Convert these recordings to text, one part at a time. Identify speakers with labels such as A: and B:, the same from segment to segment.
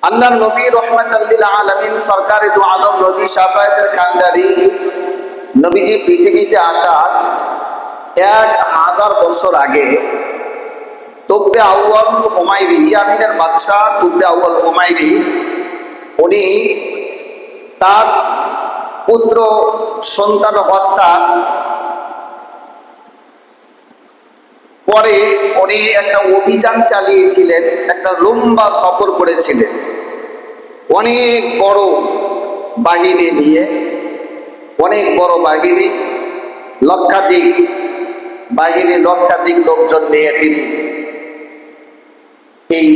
A: আল্লাহর নবী রাহমাতাল লিল আলামিন সরকারে দু আলম নবী শাফায়াতুল কান্ডারি নবীজি পৃথিবীতে আসার 1000 বছর আগে তুব্বে আউয়াল হুমায়রি, ইয়ামিনের বাদশাহ তুব্বে আউয়াল হুমায়রি, উনি তার পুত্র সন্তান হত্যা পরে উনি একটা অভিযান চালিয়েছিলেন, একটা লম্বা সফর করেছিলেন অনেক বড় বাহিনী নিয়ে, অনেক বড় বাহিনী, লক্ষাধিক বাহিনী, লক্ষাধিক লোকজন নিয়ে তিনি এই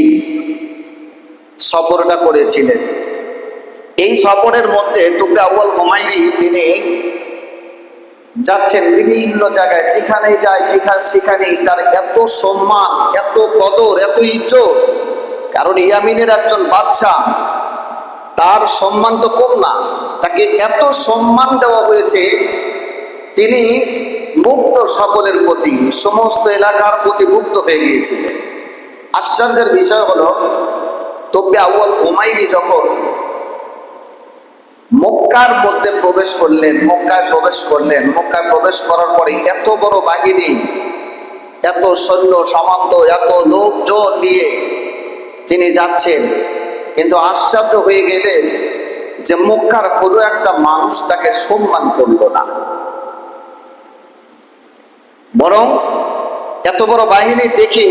A: সফরটা করেছিলেন। এই সফরের মধ্যে তুব্বে আউয়াল হুমায়রি তিনি যাচ্ছেন বিভিন্ন জায়গায়, যেখানে যায় সেখানেই তার এত সম্মান, এত কদর, এত ইজ্জত। কারণ ইয়ামিনের একজন বাদশাহ, তার সম্মান তো কম না, তাকে এত সম্মান দেওয়া হয়েছে, তিনি মুগ্ধ সকলের প্রতি, সমস্ত এলাকার প্রতি মুগ্ধ হয়ে গিয়েছিলেন। আশ্চর্যের বিষয় হলো, তুব্বে আউয়াল হুমায়রি যখন মক্কার মধ্যে প্রবেশ করলেন, মক্কায় প্রবেশ করার পরে এত বড় বাহিনী, এত সৈন্য সামন্ত, এত লোকজন নিয়ে তিনি যাচ্ছেন, কিন্তু আশ্চর্য হয়ে গেলেন যে মক্কার কোনো একটা মানুষ তাকে সম্মান করল না, বরং এত বড় বাহিনী দেখে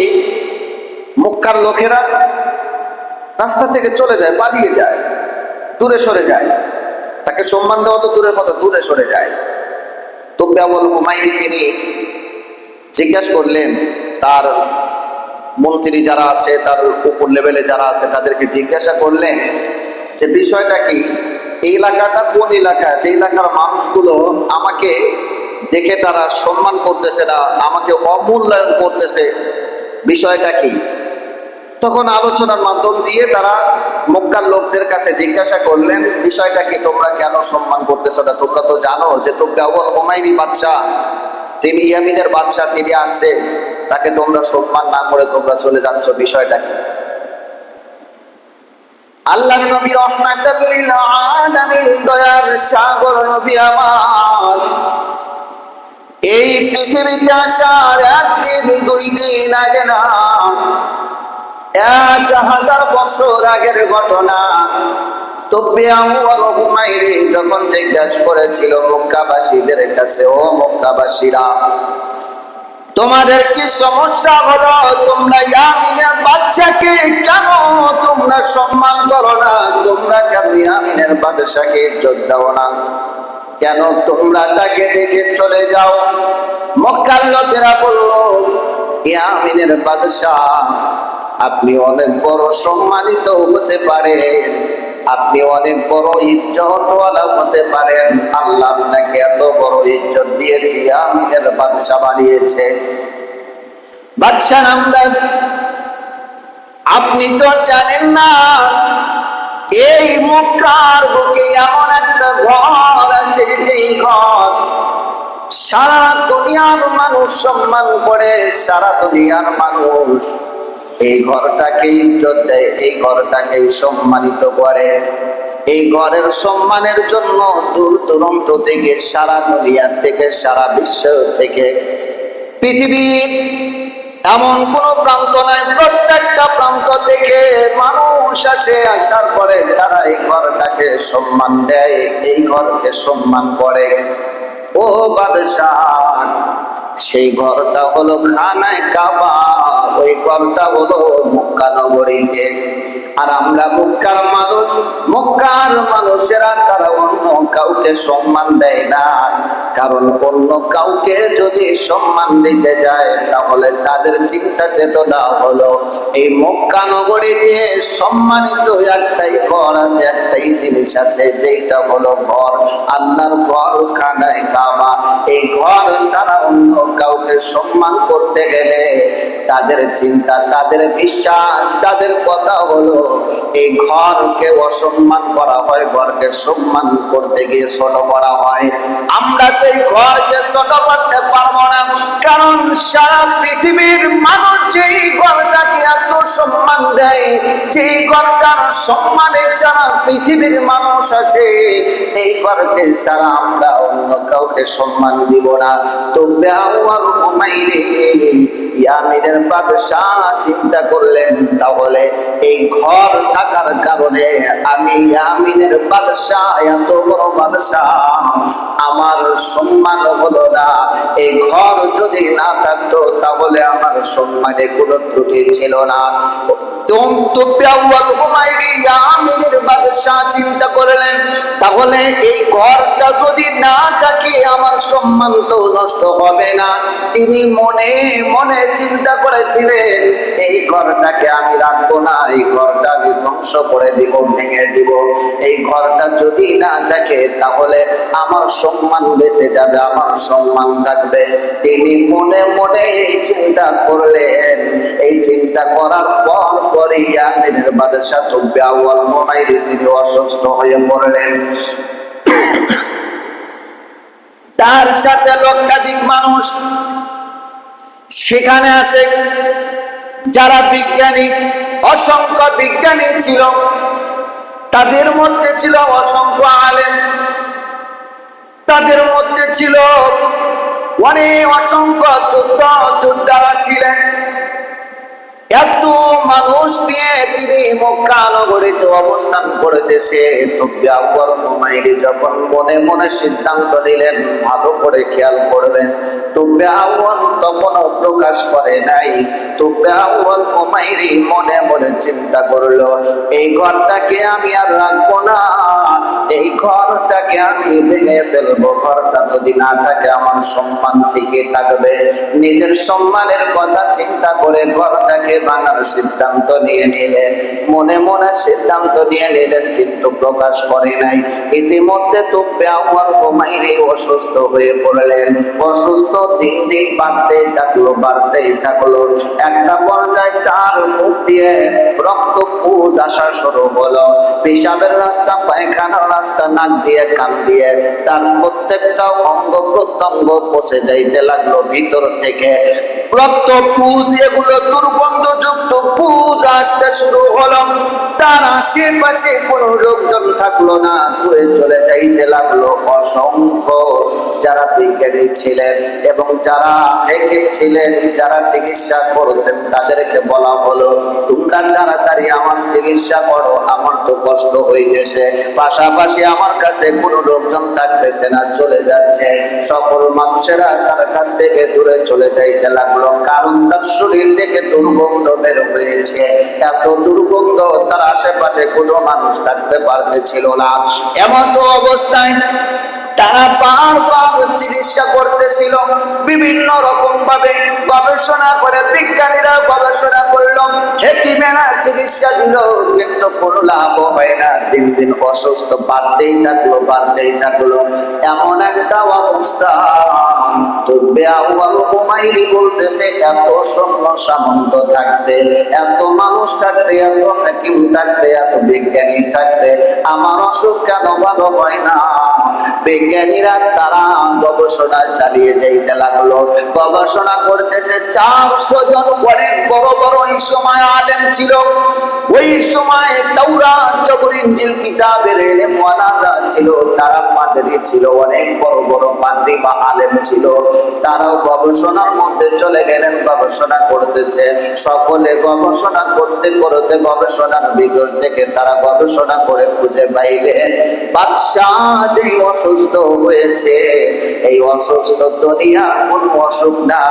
A: মক্কার লোকেরা রাস্তা থেকে চলে যায়, পালিয়ে যায়, দূরে সরে যায়। তাকে সম্মান দেওয়া তো দূরের কথা, দূরে সরে যায়। তুব্বে আউয়াল হুমায়রি তিনি জিজ্ঞাসা করলেন, তার মন্ত্রী যারা আছে, তার উপর লেভেলে যারা আছে, তাদেরকে জিজ্ঞাসা করলেন যে বিষয়টা কি, এই এলাকাটা কোন এলাকা, যে এলাকার মানুষগুলো আমাকে দেখে তারা সম্মান করতেছে না, আমাকে অমূল্যায়ন করতেছে, বিষয়টা কি? তখন আলোচনার মাধ্যম দিয়ে তারা মক্কার লোকদের কাছে জিজ্ঞাসা করলেন, বিষয়টা কি, তোমরা কেন সম্মান করতেছো না? তোমরা তো জানো যে তুব্বে আউয়াল হুমায়রি বাদশাহ, তিনি ইয়ামিনের বাদশাহ, তিনি আসছে, তাকে তোমরা সম্মান না করে তোমরা চলে যাচ্ছ, বিষয়টা কি? আল্লাহর নবী রাহমাতাল লিল আলামিন, দয়ার সাগর নবী আমার, এই পৃথিবীতে আসার একদিন দুই দিন আগে না, 1000 বছর আগের ঘটনা। তুব্বে আউয়াল হুমায়রি যখন জিজ্ঞাসা করেছিল মক্কাবাসীদের কাছে, ও মক্কাবাসীরা, তোমাদের কি সমস্যা হলো? তোমরা ইয়ামিনের বাদশাকে কেন তোমরা সম্মান করো না? তোমরা কেন ইয়ামিনের বাদশাকে ইজ্জত দাও না? কেন তোমরা তাকে দেখে চলে যাও? মক্কার লোকেরা বলল, ইয়ামিনের বাদশাহ, আপনি অনেক বড় সম্মানিত হতে পারেন, আপনি অনেক বড় ইজ্জতওয়ালা হতে পারেন, আল্লাহ আপনাকে এত বড় ইজ্জত দিয়েছে, ইয়ামিনের বাদশা বানিয়েছে। বাদশা নামদার, আপনি তো জানেন না এই মক্কার বুকে এমন একটা ঘর আছে, যেই ঘর সারা দুনিয়ার মানুষ সম্মান করে, সারা দুনিয়ার মানুষ এই ঘরটাকে ইজ্জত দেয়, এই ঘরটাকে সম্মানিত করে। এই ঘরের সম্মানের জন্য দূর দূরান্ত থেকে, সারা দুনিয়া থেকে, সারা বিশ্ব থেকে, পৃথিবীর এমন কোন প্রান্ত নাই, প্রত্যেকটা প্রান্ত থেকে মানুষ আসে, আসার পরে তারা এই ঘরটাকে সম্মান দেয়, এই ঘরকে সম্মান করে। ও বাদশাহ, সেই ঘরটা হলো খানায়ে কাবা, ওই ঘরটা হলো মক্কা নগরীতে। আর আমরা মক্কার মানুষ, মক্কার মানুষেরা তারা অন্য কাউকে সম্মান দেয় না, কারণ অন্য কাউকে যদি সম্মান দিতে যায় তাহলে তাদের চিন্তা চেতনা হলো এই মক্কা নগরীতে সম্মানিত একটাই ঘর আছে, একটাই জিনিস আছে, যেটা হলো ঘর, আল্লাহর ঘর খানায়ে কাবা। এই ঘর ছাড়া অন্য কাউকে সম্মান করতে গেলে তাদের চিন্তা, তাদের বিশ্বাস, তাদের কথা হলো এই ঘরকে অসম্মান করা হয়, ঘরকে সম্মান করতে গিয়ে ছোট করা হয়। আমরা তো এই ঘরকে ছোট করতে পারবো না, কারণ সারা পৃথিবীর মানুষ যেই ঘরটাকে এত সম্মান দেয়, যেই ঘরটার সম্মানে সারা পৃথিবীর মানুষ আছে, এই ঘরকে ছাড়া আমরা অন্য কাউকে সম্মান দিব না। তো বেআওয়াল হুমায়রি ইয়ামিনের বাদশাহ চিন্তা করলেন, তাহলে এই ঘর থাকার কারণে আমি ইয়ামিনের বাদশাহ, এত বড় বাদশাহ, আমার সম্মান হলো না। এই ঘর যদি না থাকতো তাহলে আমার সম্মানে কোনো ত্রুটি ছিল না। চিন্তা করলেন, তাহলে এই ঘরটা যদি না থাকে আমার সম্মান তো নষ্ট হবে না। তিনি মনে মনে চিন্তা করেছিলেন, এই ঘরটাকে আমি রাখবো না, এই ঘরটা আমি ধ্বংস করে দিব, ভেঙে দিব। এই ঘরটা যদি না থাকে তাহলে আমার সম্মান বেঁচে যাবে, আমার সম্মান থাকবে। তিনি মনে মনে এই চিন্তা করলেন। এই চিন্তা করার পরই ইয়ামিনের বাদশাহ বেআওয়াল হুমায়রি তিনি অসুস্থ হয়ে পড়লেন। তার সাথে লক্ষাধিক মানুষ সেখানে আছে, যারা বিজ্ঞানী, অসংখ্য বিজ্ঞানী ছিল, তাদের মধ্যে ছিল অসংখ্য আলেম, তাদের মধ্যে ছিল অনেক অসংখ্য যোদ্ধারা ছিলেন। এত মানুষ নিয়ে তিনি মক্কা নগরীতে অবস্থান করতেছে। তো বেআওয়াল হুমায়রি যখন মনে মনে সিদ্ধান্ত নিলেন, ভালো করে খেয়াল করবেন, তো বেআওয়াল তখনও প্রকাশ করে নাই। তো বেআওয়াল হুমায়রি মনে মনে চিন্তা করলো, এই ঘরটাকে আমি আর রাখবো না, এই ঘরটাকে আমি ভেঙে ফেলবো। ঘরটা যদি না থাকে আমার সম্মান ঠিকই থাকবে। নিজের সম্মানের কথা চিন্তা করে ঘরটাকে ভাঙার সিদ্ধান্ত নিয়ে নিলেন, মনে মনে সিদ্ধান্ত নিয়ে নিলেন, কিন্তু প্রকাশ করে নাই। ইতিমধ্যে তো বেআওয়াল হুমায়রি অসুস্থ হয়ে পড়লেন। অসুস্থ দিন দিন বাড়তেই থাকলো। একটা পর্যায়ে তার মুখ দিয়ে রক্ত পুঁজ আসা শুরু হলো। পেশাবের রাস্তা, পায়খানার রাস্তা, নাক দিয়ে, কান দিয়ে তার প্রত্যেকটা অঙ্গ প্রত্যঙ্গ পচে যাইতে লাগলো। ভিতর থেকে রক্ত পুঁজ, এগুলো দুর্গন্ধযুক্ত পুঁজ আসতে শুরু হলো। তার আশেপাশে কোনো লোকজন থাকলো না, দূরে চলে যাইতে লাগলো। অসংখ্য যারা বিজ্ঞানী ছিলেন এবং যারা হেকিম ছিলেন, যারা চিকিৎসা করতেন, তাদেরকে বলা হলো, তোমরা তাড়াতাড়ি আমার চিকিৎসা করো, আমার তো কষ্ট হইতেছে, পাশাপাশি আমার কাছে কোনো লোকজন থাকতেছে না, চলে যাচ্ছে। সকল মানুষেরা তার কাছ থেকে দূরে চলে যাইতে লাগলো, কারণ তার শরীর থেকে দুর্গন্ধ বের হয়েছে। এত দুর্গন্ধ, তার আশেপাশে কোনো মানুষ থাকতে পারতেছিল না। এমন অবস্থায় তারা বারবার চিকিৎসা করতেছিল, বিভিন্ন রকম ভাবে গবেষণা করে, বিজ্ঞানীরা গবেষণা করলো, হেকিমেরা চিকিৎসা দিল, কিন্তু কোনো লাভ হয় না। দিন দিন অসুস্থ বাড়তেই থাকলো। এমন একটা অবস্থা। তো বেআওয়াল হুমায়রি বলতেছে, এত সৈন্য সামন্ত থাকতে, এত মানুষ থাকতে, এত হেকিম থাকতে, এত বিজ্ঞানী থাকতে আমার অসুখ কেন ভালো হয় না? বিজ্ঞানীরা তারা গবেষণা চালিয়ে যাইতে লাগলো। গবেষণা করতেছে, 400 জন অনেক বড় বড় এই সময় আলেম ছিল। ওই সময় তাওরাত, জবর, ইনজিল কিতাবের ইলমওয়ালারা ছিল, তারা পাদ্রী ছিল, অনেক বড় বড় পাদ্রী বা আলেম ছিল। তারাও গবেষণার মধ্যে চলে গেলেন, গবেষণা করতেছে। সকলে গবেষণা করতে করতে গবেষণার ভিতর থেকে তারা গবেষণা করে খুঁজে পাইলেন, বাদশাহ যে অসুস্থ হয়েছে, এই অসুস্থ দুনিয়ার কোনো অসুখ না,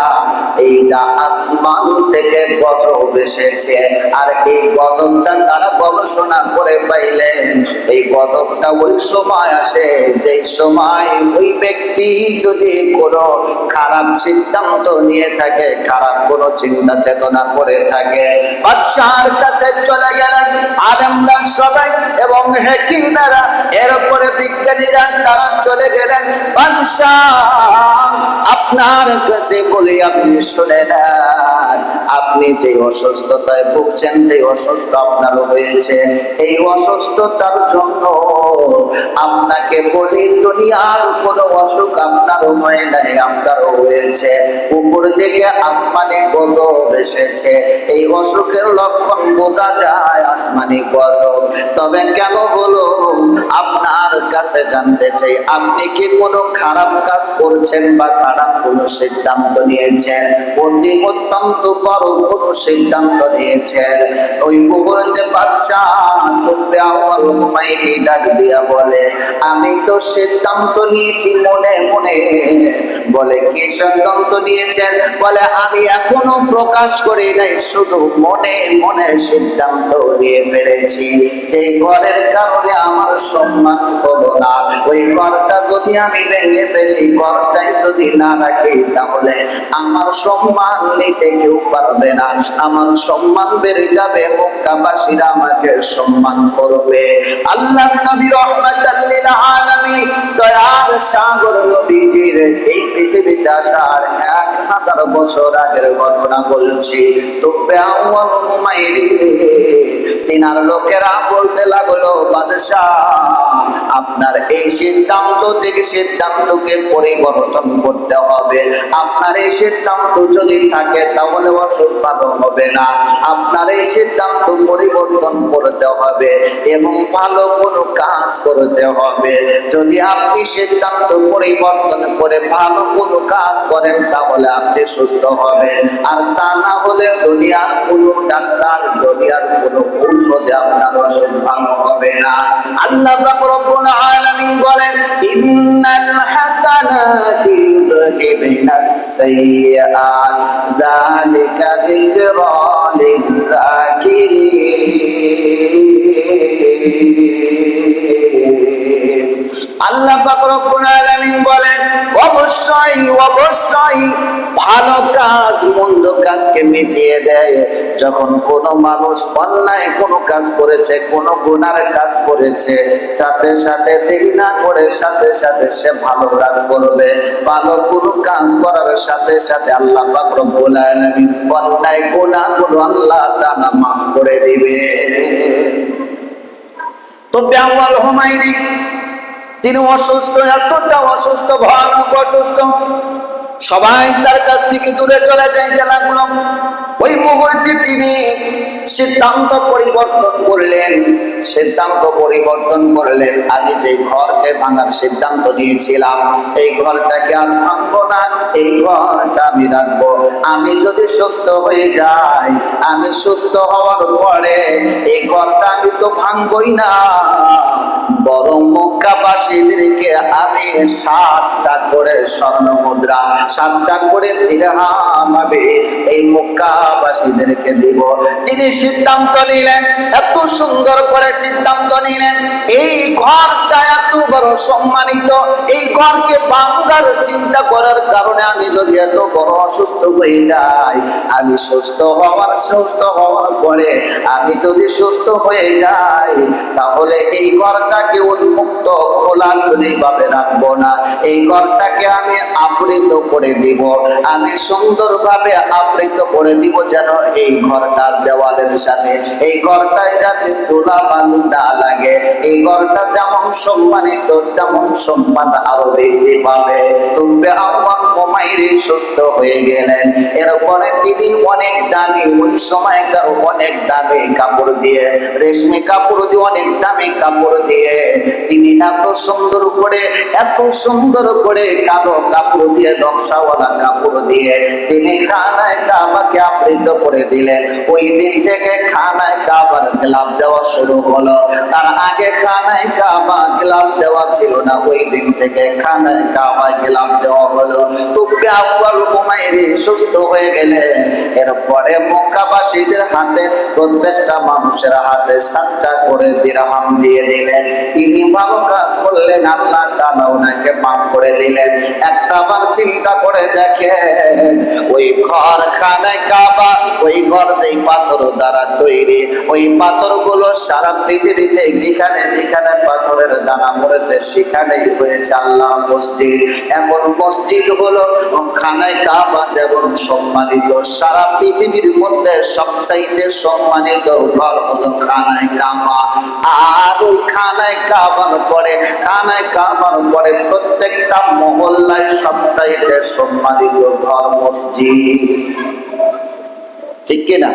A: এইটা আসমান থেকে গজব এসেছে। আর এই গজবটা তারা গবেষণা করে পাইলেন, এই গজবটা ওই সময় আসে যেই সময় ওই ব্যক্তি যদি কোনো খারাপ সিদ্ধান্ত নিয়ে থাকে, খারাপ কোনো চিন্তা চেতনা করে থাকে। বাদশাহর কাছে চলে গেলেন আলেমরা সবাই এবং হেকিমেরা, এরপরে বিজ্ঞানীরা, তারা চলে গেলেন। বাদশাহ আপনার কাছে বলি আপনি শুনে নেন, আপনি যে অসুস্থতায় ভুগছেন, যে অসুস্থ আপনার হয়েছে, এই অসুস্থতার জন্য আপনাকে বলি দুনিয়ার কোনো অসুখ আপনার হয় নাই, আপনারও হয়েছে। উপর থেকে আসমানি গজব এসেছে, এই অসুখের লক্ষণ বোঝা যায় আসমানি গজব। তবে কেন হলো আপনার কাছে জানতে চাই, আপনি কি কোনো খারাপ কাজ করছেন বা খারাপ কোনো সিদ্ধান্ত নিয়েছেন? অতি অত্যন্ত বড় কোনো সিদ্ধান্ত নিয়েছেন। ওই মুহূর্তে বাদশাহ তুব্বে আউয়াল হুমায়ুনি ডাক দিয়া বলে, আমি তো সিদ্ধান্ত নিয়েছি মনে মনে। বলে কি সিদ্ধান্ত নিয়েছেন? বলে আমি এখনো প্রকাশ করি নাই, শুধু মনে মনে সিদ্ধান্ত নিয়ে ফেলেছি যে ঘরের কারণে আমার সম্মান হলো না, ওই ঘরটা যদি আমি ভেঙে ফেলি, ঘরটাই যদি না রাখি, তাহলে আমার সম্মান নিতে কেউ পারবে না, আমার সম্মান বেড়ে যাবে, মক্কাবাসীরা আমাকে সম্মান করবে। আল্লাহ নবী রাহমাতাল লিল আলামিন দয়ার সাগর নবীজির এই পৃথিবীতে আসার 1000 বছর আগের ঘটনা বলছি। তুব্বে আউয়াল হুমায়ুনি তিনার লোকেরা বলতে লাগলো, বাদশাহ আপনার এই সিদ্ধান্ত থেকে সিদ্ধান্তকে পরিবর্তন করতে হবে। আপনার এই সিদ্ধান্ত যদি থাকে তাহলে অসুখ ভালো হবে না, আপনার এই সিদ্ধান্ত পরিবর্তন করতে হবে এবং ভালো কোনো কাজ করতে হবে। যদি আপনি সিদ্ধান্ত পরিবর্তন করে ভালো কোনো কাজ করেন তাহলে আপনি সুস্থ হবেন, আর তা না হলে দুনিয়ার কোনো ডাক্তার, দুনিয়ার কোনো ঔষধে আপনার অসুখ ভালো হবে না। আল্লাহ পাক রব্বুল আলামিন বলেন, ইন্নাল হাসানাতি ইউযহিবুনাস সাইয়্যাত যালিকা যিকরা লিয-যাকিরিন। আল্লাহ পাক রব্বুল আলামিন বলেন, অবশ্যই অবশ্যই ভালো কাজ মন্দ কাজকে মিটিয়ে দেয়। যখন কোনো মানুষ অন্যায় কোনো কাজ করেছে, কোনো গুনার কাজ করেছে, সাথে সাথে দেরি না করে সাথে সাথে সে ভালো কাজ করবে। ভালো কোনো কাজ করার সাথে সাথে আল্লাহ পাক রব্বুল আলামিন অন্যায় গুনাহগুলো আল্লাহ তাআলা মাফ করে দিবে। তো আউয়াল হুমায়ুনি তিনি অসুস্থ, এতটা অসুস্থ, ভয়ানক অসুস্থ, সবাই তার কাছ থেকে দূরে চলে যাইতে লাগলো। ওই মুহূর্তে তিনি সিদ্ধান্ত পরিবর্তন করলেন, সিদ্ধান্ত পরিবর্তন করলেন। আমি যে ঘরকে ভাঙার সিদ্ধান্ত নিয়েছিলাম, এই ঘরটাকে আর ভাঙবো না, এই ঘরটা আমি রাখবো। আমি যদি সুস্থ হয়ে যাই, আমি সুস্থ হওয়ার পরে এই ঘরটা আমি তো ভাঙবই না, বরং মক্কাবাসীদেরকে আমি 7টা করে স্বর্ণ মুদ্রা, 7টা করে দিরহাম আমি এই মক্কাবাসীদেরকে দিব। তিনি সিদ্ধান্ত নিলেন, এত সুন্দর করে সিদ্ধান্ত নিলেন। এই ঘরটা এত বড় সম্মানিত, এই ঘরকে ভাঙার চিন্তা করার কারণে আমি যদি এত বড় অসুস্থ হয়ে যাই, আমি সুস্থ হওয়ার পরে আমি যদি সুস্থ হয়ে যাই, তাহলে এই ঘরটাকে উন্মুক্ত খোলাখুলি ভাবে রাখবো না, এই ঘরটাকে আমি আবৃত করে দিব, আমি সুন্দরভাবে আবৃত করে দিব, যেন এই ঘরটার দেওয়ালের সাথে এই ঘরটায় যাতে ধুলা বালু না লাগে। এই ঘরটা যেমন সম্মানিত, তেমন সম্মান আরো বৃদ্ধি পাবে। তুব্বে আউয়াল হুমায়ুনি সুস্থ হয়ে গেলেন। এরপরে তিনি অনেক দামি, ওই সময়কার অনেক দামি কাপড় দিয়ে, রেশমি কাপড় দিয়ে, অনেক দামি কাপড় দিয়ে তিনি এত সুন্দর করে কালো কাপড় দিয়ে, নকশাওয়ালা কাপড় দিয়ে তিনি খানায় কাবাকে আবৃত করে দিলেন। ওই দিন থেকে খানায় কাবার গ্লাভ দেওয়া শুরু হলো। তার আগে খানায় কাবা গ্লাভ দেওয়া ছিল না, ওই দিন থেকে খানায় কাবায় গ্লাভ দেওয়া হলো। তুব্বে আউয়াল হুমায়ুনি সুস্থ হয়ে গেলেন। এরপরে মক্কাবাসীদের হাতে, প্রত্যেকটা মানুষের হাতে 7টা করে দিরহাম দিয়ে দিলেন। তিনি ভালো কাজ করলেন, আল্লাহ তাআলা ওনাকে মাফ করে দিলেন। একটা বার চিন্তা করে দেখেন, ওই ঘর খানায় কাবা, ওই ঘর যেই পাথর দ্বারা তৈরি, ওই পাথরগুলো সারা পৃথিবীতে যেখানে যেখানে পাথরের দানা পড়েছে সেখানেই হয়েছে আল্লাহর মসজিদ। এখন মসজিদ হলো খানায় কাবা যেমন সম্মানিত, সারা পৃথিবীর মধ্যে সবচাইতে সম্মানিত ঘর হলো খানায় কাবা। আর ওই খানায় কাবার পরে, খানায় কাবার পরে প্রত্যেকটা মহল্লায় সবচাইতে সম্মানিত ঘর মসজিদ। ঠিক কিনা?